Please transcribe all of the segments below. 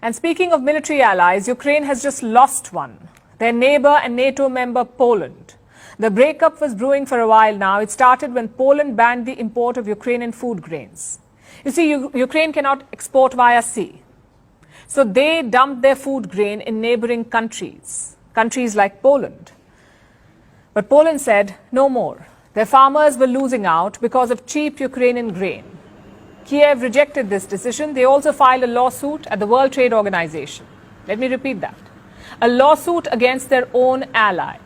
And speaking of military allies, Ukraine has just lost one. Their neighbor and NATO member, Poland. The breakup was brewing for a while now. It started when Poland banned the import of Ukrainian food grains. You see, Ukraine cannot export via sea. So they dumped their food grain in neighboring countries like Poland. But Poland said no more. Their farmers were losing out because of cheap Ukrainian grain. Kiev rejected this decision. They also filed a lawsuit at the World Trade Organization. Let me repeat that. A lawsuit against their own ally.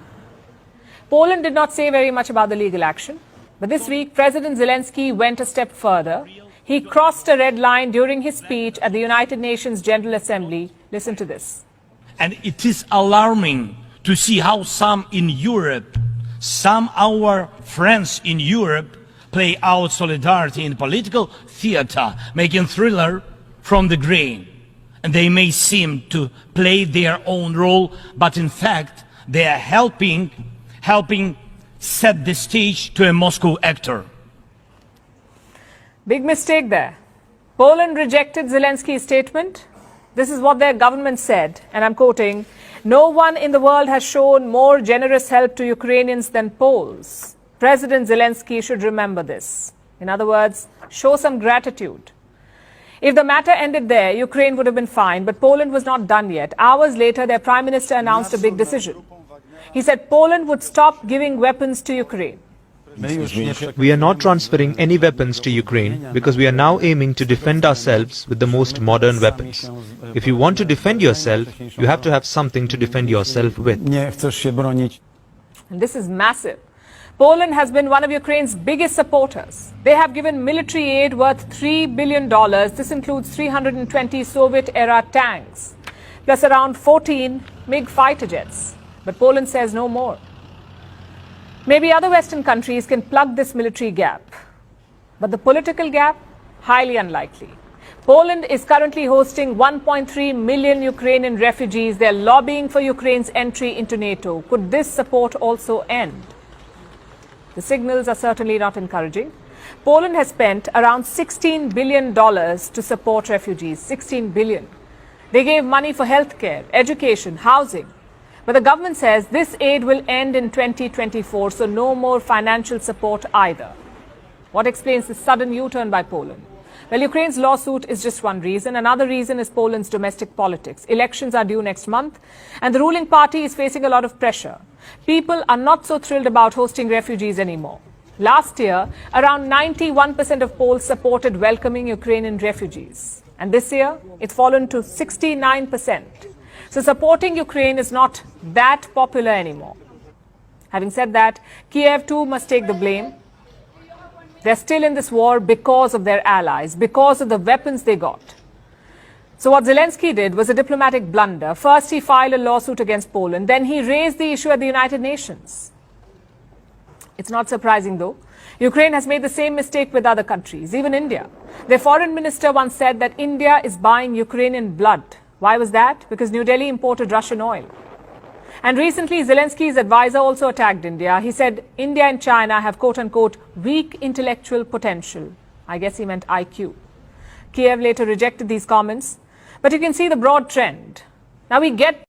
Poland did not say very much about the legal action. But this week, President Zelensky went a step further. He crossed a red line during his speech at the United Nations General Assembly. Listen to this. And it is alarming to see how some in Europe, some our friends in Europe, play out solidarity in political theater, making thriller from the grain. And they may seem to play their own role, but in fact, they are helping set the stage to a Moscow actor. Big mistake there. Poland rejected Zelensky's statement. This is what their government said, and I'm quoting, "No one in the world has shown more generous help to Ukrainians than Poles. President Zelensky should remember this." In other words, show some gratitude. If the matter ended there, Ukraine would have been fine, but Poland was not done yet. Hours later, their prime minister announced a big decision. He said Poland would stop giving weapons to Ukraine. We are not transferring any weapons to Ukraine because we are now aiming to defend ourselves with the most modern weapons. If you want to defend yourself, you have to have something to defend yourself with. And this is massive. Poland has been one of Ukraine's biggest supporters. They have given military aid worth $3 billion. This includes 320 Soviet-era tanks, plus around 14 MiG fighter jets. But Poland says no more. Maybe other Western countries can plug this military gap. But the political gap? Highly unlikely. Poland is currently hosting 1.3 million Ukrainian refugees. They're lobbying for Ukraine's entry into NATO. Could this support also end? The signals are certainly not encouraging. Poland has spent around $16 billion to support refugees. $16 billion. They gave money for healthcare, education, housing. But the government says this aid will end in 2024, so no more financial support either. What explains this sudden U-turn by Poland? Well, Ukraine's lawsuit is just one reason. Another reason is Poland's domestic politics. Elections are due next month, and the ruling party is facing a lot of pressure. People are not so thrilled about hosting refugees anymore. Last year, around 91% of Poles supported welcoming Ukrainian refugees. And this year, it's fallen to 69%. So supporting Ukraine is not that popular anymore. Having said that, Kiev too must take the blame. They're still in this war because of their allies, because of the weapons they got. So what Zelensky did was a diplomatic blunder. First, he filed a lawsuit against Poland. Then he raised the issue at the United Nations. It's not surprising, though. Ukraine has made the same mistake with other countries, even India. Their foreign minister once said that India is buying Ukrainian blood. Why was that? Because New Delhi imported Russian oil. And recently, Zelensky's advisor also attacked India. He said India and China have quote-unquote weak intellectual potential. I guess he meant IQ. Kiev later rejected these comments. But you can see the broad trend. Now we get